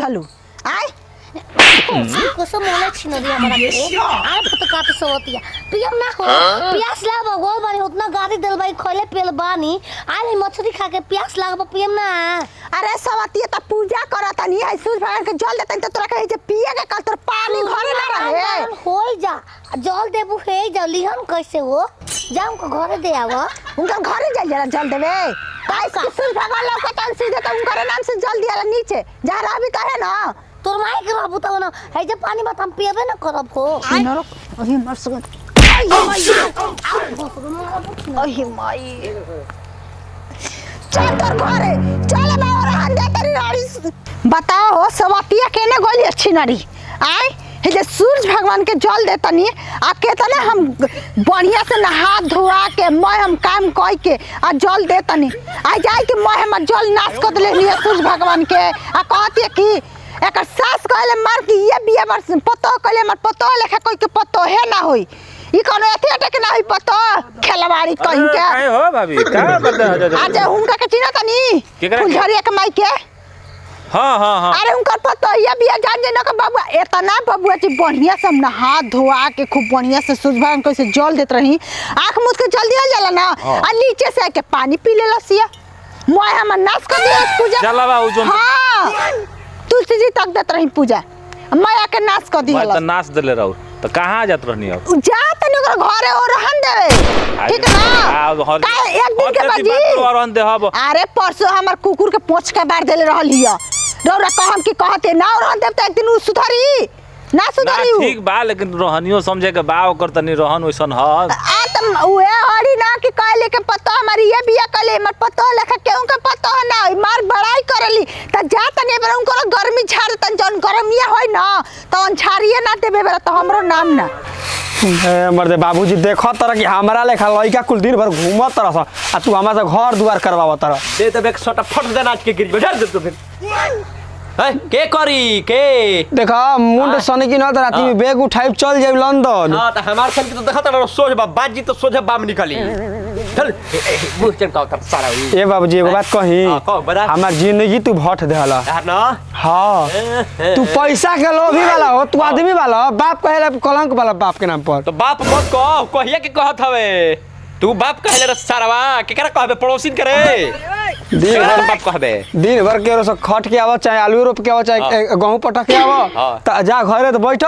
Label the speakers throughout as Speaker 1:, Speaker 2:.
Speaker 1: दिहलू आय
Speaker 2: कसम मोला छिन दिया हमरा के आ तो काट सोतिया पियम ना हो प्यास लागबो गो बानी उतना गाड़ी देल भाई खइले पेल बानी आले मछली खा के प्यास लागबो पियम ना
Speaker 1: अरे सवतिया त पूजा करत नहीं है सूरज भगवान के जल देतन त तोरा कहे जे पिए के कल तोर पानी घरे ना रहे
Speaker 2: होई जा जल देबू हे जल्दी हम कैसे हो जाऊं को घरे दे आवा
Speaker 1: उनका घरे जा जरा जल देवे काहे कि सूरज भगवान लोग तन सीधे त उनकर नाम से जल दियाला नीचे जा रहा भी कहे ना
Speaker 2: तोर माई के बाबू त ना है जे पानी मत हम पियबे ना करब हो
Speaker 1: नरक अहि मर सक अहि माई चल तोर घरे चल मैं और हंदे तेरी रानी बताओ हो सवतिया केने गोली अच्छी नारी आय हे जे सूरज भगवान के जल देतनी आ केतना हम बढ़िया से नहा धोआ के मैं हम काम कई के आ जल देतनी आ जाय के मैं हम जल नाश कर देले सूरज भगवान के आ कहती कि एक सास कहले मार के ये बिया वर्ष पतो कहले मत पतो लेखा कोई के पतो है ना होई ई कोनो एथे अटक ना होई पतो खेलवाड़ी कहीं के
Speaker 3: काय हो भाभी का बता
Speaker 1: आज हुनका के चिन्ह तनी फुलझरिया के माई के
Speaker 3: हां
Speaker 1: अरे उनका पतो ये बिया जान जे न के बाबू एतना बाबू जी बढ़िया से हम हाथ धोआ के खूब बढ़िया से सूरज भगवान को से जल देत रही आंख मुद के जल दिया जाला ना आ नीचे से के पानी पी ले लसिया मोय हम नाश कर दिया पूजा
Speaker 3: चला बा उजन
Speaker 1: हां तुलसी जी तक देत रही पूजा माया के नाश कर दिया
Speaker 3: मैं त नाश देले रहू तो कहां जात रहनी अब
Speaker 1: जा तनी ओकर घरे और रहन देवे ठीक ना का एक दिन के बाजी
Speaker 3: और रहन दे हब
Speaker 1: अरे परसों हमर कुकुर के पोंछ के बार देले रहल हिया रौरा कहम की कहते ना रहन देव त एक दिन उ सुधरी ना सुधरी
Speaker 3: ठीक बा लेकिन रोहनियो समझे के बा ओकर तनी रहन ओइसन ह
Speaker 1: आ तुम उहे हड़ी ना कि कहले के पता हमारी ये बिया कहले मत पता लेखा केहू के पता ना मार बड़ाई करली त जा तनी बेर उनको गर्मी झाड़ तन जन गर्मिया होय ना तन झाड़िए ना देबे बेर त हमरो नाम ना
Speaker 4: मर्दे बाबूजी देखो तरह कि हमरा लेखा लइका कुल दिन भर घूमत तरह आ तू हमरा से घर दुआर करवाव तरह
Speaker 5: दे तब एक छोटा फट देना आज के गिर बैठा दे तो फिर के करी के
Speaker 4: देखा मुंड सने की न त राती में बैग उठाई चल जाई लंदन
Speaker 5: हां त हमार सन के तो देखा त सोच बा बाजी तो सोझे बाम निकली चल मुंह चमका कर सारा
Speaker 4: ए बाबूजी एगो बात कही हमार जिंदगी तू भट देहला
Speaker 5: ना
Speaker 4: हां तू पैसा के लोभी वाला हो तू आदमी वाला बाप कहेला कलंक वाला बाप के नाम पर
Speaker 5: तो बाप मत कह कहिया के कहत हवे तू बाप कहले रे सारावा केकरा कहबे पड़ोसिन करे दिन भर बाप कहबे
Speaker 4: दिन भर के रोज खट के आवा चाहे आलू रोप के आवा चाहे गेहूं पटक के आवा त जा घरे त बैठ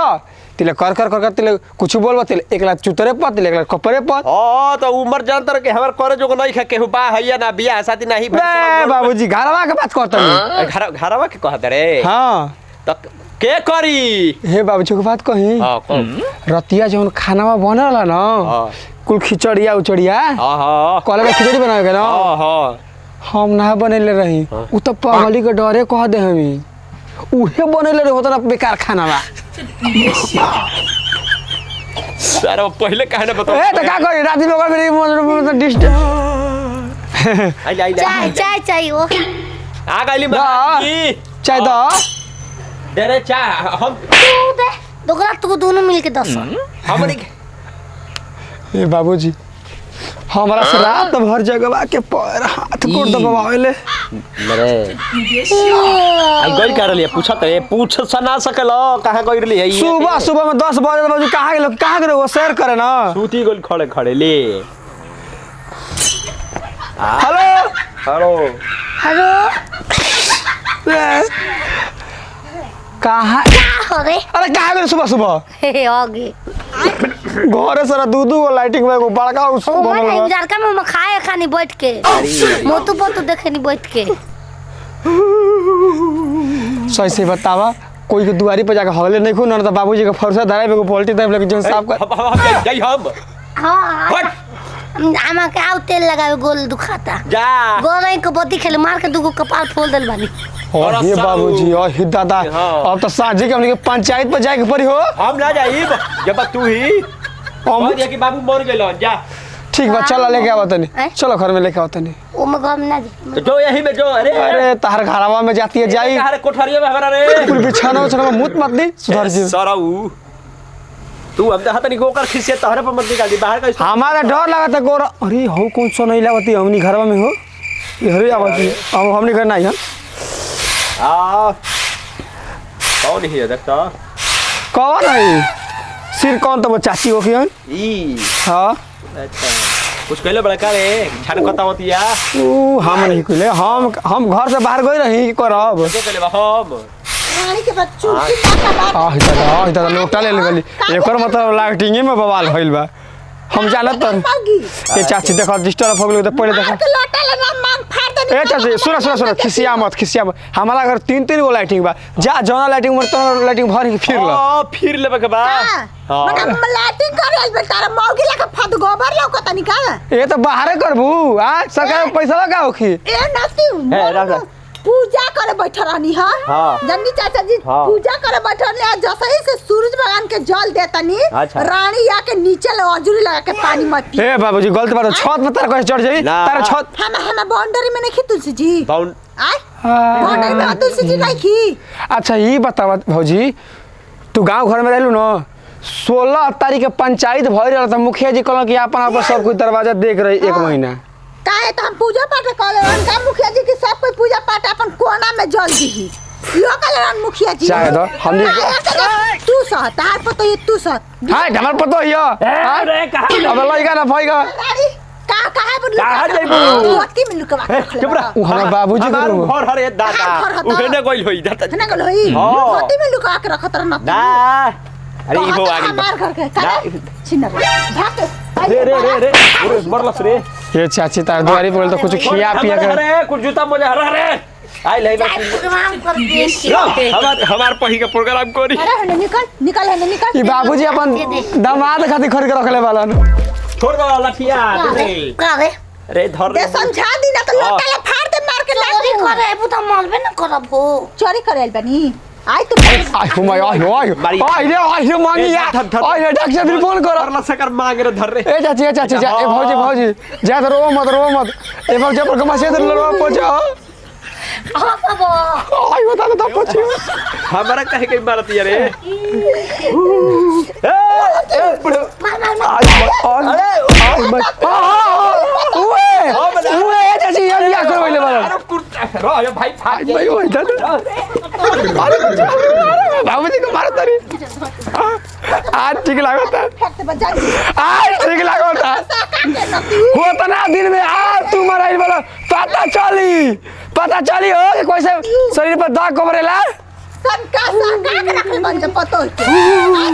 Speaker 4: तिले कर तिले कुछ बोलबो तिले एकला चुतरे पर तिले एकला कपड़े पर
Speaker 5: हां तो उमर जानतर के हमर करे जो नहीं केहू बा हैया ना बियाह शादी नहीं
Speaker 4: बे बाबूजी घरवा के बात करतनी
Speaker 5: घरवा के कहत रे
Speaker 4: हां
Speaker 5: त के करी
Speaker 4: हे बाबूजी के बात कही
Speaker 5: हां
Speaker 4: रतिया जौन खानावा बनला ना कुल खिचड़िया उचड़िया
Speaker 5: हां
Speaker 4: कल में खिचड़ी बनावे के ना
Speaker 5: हां
Speaker 4: हम ना बनेले रही उ त पगली के डरे कह दे हमी उहे बनेले रे होता बेकार खाना बा
Speaker 5: सारा पहले कहने बता
Speaker 4: ए त का करी राती में मेरी डिस्टर्ब
Speaker 5: आई
Speaker 2: चाय ओ
Speaker 5: आ गईली माई
Speaker 4: चाय दो
Speaker 5: दे रे चाय हम
Speaker 2: तू दे दोगला तू दोनों मिलके 10
Speaker 5: हमनी
Speaker 4: ए बाबूजी हमारा से रात भर जगवा के पैर हाथ कोड़ दबावेले
Speaker 5: मेरे आई गई कर लिया पूछ सना सकलो कहां गई रही है
Speaker 4: सुबह में 10 बजे बाबूजी कहां गए वो शेयर करे ना
Speaker 5: सूती गोल खड़े ले
Speaker 4: हेलो कहां
Speaker 2: अरे
Speaker 4: अरे कहां गए सुबह
Speaker 2: हे आगे
Speaker 4: घरे सारा दूध को लाइटिंग में को बड़का उस
Speaker 2: बनल है जरका में खाए खानी बैठ के मोतू पोतू देखे नहीं बैठ के
Speaker 4: सही से बतावा कोई के दुआरी पे जाके हवले नहीं खून ना बाबूजी के फरसा धराई में को पोल्टी टाइप लगे जो साफ कर
Speaker 5: जाई हम
Speaker 2: हां आमा के आउ तेल लगावे गोल दुखाता
Speaker 5: जा
Speaker 2: गोरे को बत्ती खेले मार के दुगो कपाल फोल देल बानी
Speaker 4: और ये बाबूजी और ही दादा अब तो साझी के हमनी के पंचायत पर जाए के पड़ी हो
Speaker 5: हम ना जाईब जब तू ही हम ये कि बाबू मर गेलो जा
Speaker 4: ठीक बा चलो लेके आओ तनी चलो घर में लेके आओ तनी
Speaker 2: ओ में घर में ना
Speaker 5: तो जो यही में जो
Speaker 4: अरे तार घरवा में जाती है जाई
Speaker 5: अरे कोठरिया में हमारा रे
Speaker 4: पूरी बिछाना मुत मत दी सुधर जी
Speaker 5: सराऊ तू अब देखा तनी गोकर खिसे तहरे पर मत निकाल दी बाहर का
Speaker 4: हमारा डर लगा था गोरा अरे हो कौन सो नहीं लागती हमनी घरवा में हो ये हरे आवती अब हमनी घर नहीं है
Speaker 5: कौन है देखता
Speaker 4: कौन है सिर कौन तो वो चाची हो गई
Speaker 5: ई
Speaker 4: हाँ
Speaker 5: अच्छा कुछ कहले बड़ा का रे छान कता होतिया
Speaker 4: हम नहीं कहले हम घर से बाहर गई रही करब
Speaker 5: के कहले बा हम
Speaker 1: रानी के बच्चू की का
Speaker 4: इधर लोटा ले लेली एकर मतलब लाइटिंग में बवाल भइल बा हम जानत ये चाची देखो डिस्टर्ब हो गेल तो पहले देखो
Speaker 1: के लोटा ले ना मांग फाड़ दे
Speaker 4: ए चाची सुनो खिसिया मत हमारा घर 3 गो लाइटिंग बा जा जौना लाइटिंग में तो लाइटिंग भर के फिर ल
Speaker 5: फिर लेबे के बा
Speaker 1: मतलब लाइटिंग कर आइल बे तारा मौगी लगा फद गोबर लौकत नहीं का
Speaker 4: ये तो बाहरे करबू आ सरकार में पैसा लगा होखी
Speaker 1: ए नाती
Speaker 5: ए, राजा।
Speaker 1: पूजा करे बैठ रहनी हां
Speaker 5: हाँ।
Speaker 1: जन्नी चाचा जी
Speaker 5: हाँ।
Speaker 1: पूजा करे बैठ रहनी जैसे ही से सूरज भगवान के जल देतनी
Speaker 5: अच्छा।
Speaker 1: रानी आके नीचे ले अजूरी लगा के पानी मत पी
Speaker 4: ए बाबूजी गलत बात छत पे तारा कैसे चढ़ जाई
Speaker 5: ना।
Speaker 4: तारा छत
Speaker 1: हम बाउंड्री में नहीं तुलसी जी
Speaker 5: बाउंड
Speaker 1: आय बाउंड्री में तुलसी जी नहीं की
Speaker 4: अच्छा ये बतावा भौजी तू गांव घर में रहलू ना 16 तारीख के पंचायत भइल रहल त मुखिया जी कहल कि अपन सब कुछ दरवाजा देख रही 1 महीना
Speaker 1: काहे तो हम पूजा पाठ करे उनका मुखिया जी की सब कोई पूजा पाठ अपन कोना में जल दी यो कलरन मुखिया जी
Speaker 4: चाहे दो हम
Speaker 1: तू सह तार पर तो ये तू सह
Speaker 4: हां हमर पतो हियो
Speaker 5: अरे कहां
Speaker 4: अब लइका ना फइगा
Speaker 1: रानी कहाँ पर
Speaker 5: कहाँ जाइबू?
Speaker 1: अति में लुकवा के रख ले
Speaker 5: चुप रह
Speaker 4: उ हमर बाबूजी
Speaker 5: हमार
Speaker 4: के
Speaker 5: घर हरे दादा
Speaker 1: घर हता।
Speaker 5: उहेने गइल होई दादा
Speaker 1: ना गल होई
Speaker 5: हाँ।
Speaker 1: अति में लुका के रखत रहना
Speaker 5: ना अरे ई हो आगे
Speaker 1: हमार घर के काहे छिन भाग
Speaker 5: रे मरलस रे
Speaker 4: ये चाची तार दुआरी बोल तो कुछ खिया पिया के
Speaker 5: अरे कुछ जूता मोजा हरे आई ले
Speaker 2: प्रोग्राम कर देसी
Speaker 5: हमार पही का प्रोग्राम करी
Speaker 1: अरे निकल
Speaker 4: ई बाबूजी अपन दामाद खातिर खरीद के रखले बालन
Speaker 5: छोड़ दो लठिया
Speaker 2: का रे
Speaker 5: अरे धर
Speaker 1: दे समझा दी ना तो लोटा ले फाड़ दे मार के
Speaker 2: चोरी करे बुता मालबे न करब हो
Speaker 1: चोरी करेल बनी आई तो
Speaker 4: आई हो माय आई रे मांगी यार आई रे डॉक्टर से फोन करो
Speaker 5: करला सकर मांग रे धर रे
Speaker 4: ए चाची जा ए भौजी जा तो रो मत ए भौजी पर कमा से लड़वा पहुंचा
Speaker 2: हां सब
Speaker 4: आई बता तो पहुंची
Speaker 5: हमारा कहे के मारत यार रे
Speaker 4: ओए चाची ये क्या कर बोले बाला
Speaker 5: अरे कुर्ता रो भाई फाड़
Speaker 4: भाई ओए दादा बाबूजी को मारता रे आज ठीक लागता
Speaker 1: फेंक दे बजा
Speaker 4: आज ठीक लागता होता ना दिन में आ तू मराइल बोला पता चली हो कि कैसे शरीर पर दाग कबरेला
Speaker 1: सन का के रखले बन जा पतो आज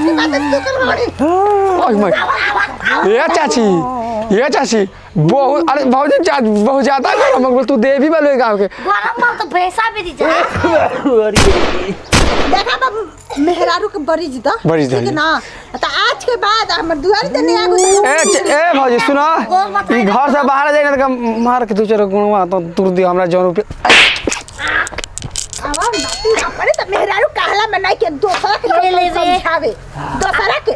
Speaker 1: की बात तू कर बड़ी
Speaker 4: ओए मैं ये चाची बहुत अरे बहुत ज्यादा गरम मगर तू देवी वाले गांव के
Speaker 2: गरम मार तो भैंसा भी दी जा
Speaker 1: देखा बाबू मेहरारू के बड़ी जिदा
Speaker 4: बड़ी जिदा।
Speaker 1: ठीक है ना तो आज के बाद हमर दुआरी देने आगो
Speaker 4: ए भौजी सुनो ई घर से बाहर जाए ना तो मार के तू चलो गुणवा तो तुर दी हमरा जौन रुपया
Speaker 1: आवाज नाती अपने तो मेहरारू कहला में नहीं के दूसरा के
Speaker 2: ले ले रे।
Speaker 1: समझावे दूसरा के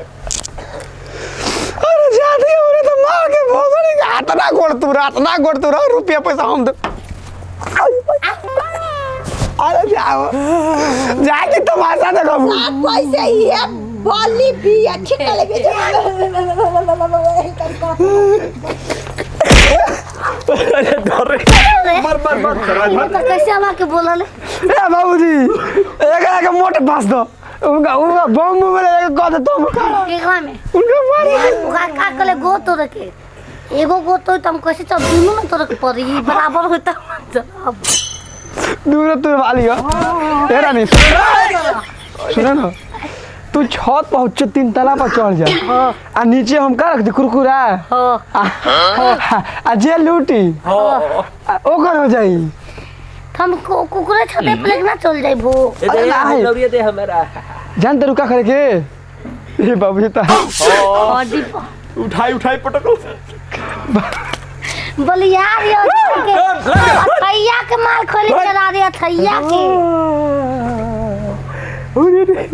Speaker 4: अरे जाती हो तो मार के भोसड़ी के हाथ ना गोड़ तू रुपया पैसा हम दे अरे जाओ जाके तमाशा देखो
Speaker 1: कैसे ही है बोली भी अच्छी कले भी
Speaker 5: अरे धर रे मर
Speaker 2: तो कैसे आवा के बोलले
Speaker 4: ए बाबूजी एकरा के मोटे पास दो उनका बम में एक कद तुम
Speaker 2: एकरा में
Speaker 4: उनका मार
Speaker 2: उगा का कले गो तो रखे एगो गो तो तुम कैसे सब दोनों में तो रख पड़ी बराबर होता जवाब
Speaker 4: दूर तू वाली हो ए रानी सुनो ना तू छत पहुंच 3 तला पर चढ़ जा आ नीचे हम का रख दे कुरकुरा आ जे लूटी ओकर हो जाई
Speaker 2: हम कुकुरे छते पे लगना चल जाई भो
Speaker 4: अरे नहीं
Speaker 5: दौड़िए दे हमारा
Speaker 4: जान तेरू का करे के ए बाबूजी ता
Speaker 2: हड्डी
Speaker 5: उठाई पटको
Speaker 2: बोल यार ये थैया के माल खोली चला दिया थैया के
Speaker 4: अरे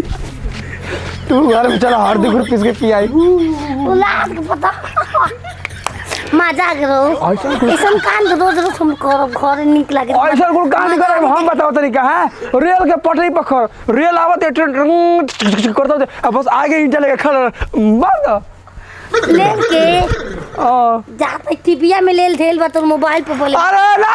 Speaker 4: तू घर में चला हर दिन पीस के पी आई
Speaker 2: उलास के पता मजा करो ऐसा कांड रोज हम करो घर निक लागे
Speaker 4: ऐसा कुल कहानी करे हम बताओ तरीका है रेल के पटरी पर रेल आवत ट्रेन करता अब बस आगे ईंटा लेके खड़ा मार दो
Speaker 2: लेल के जा पे टीवीया में लेल धेल बा तो मोबाइल पे बोले
Speaker 4: अरे ना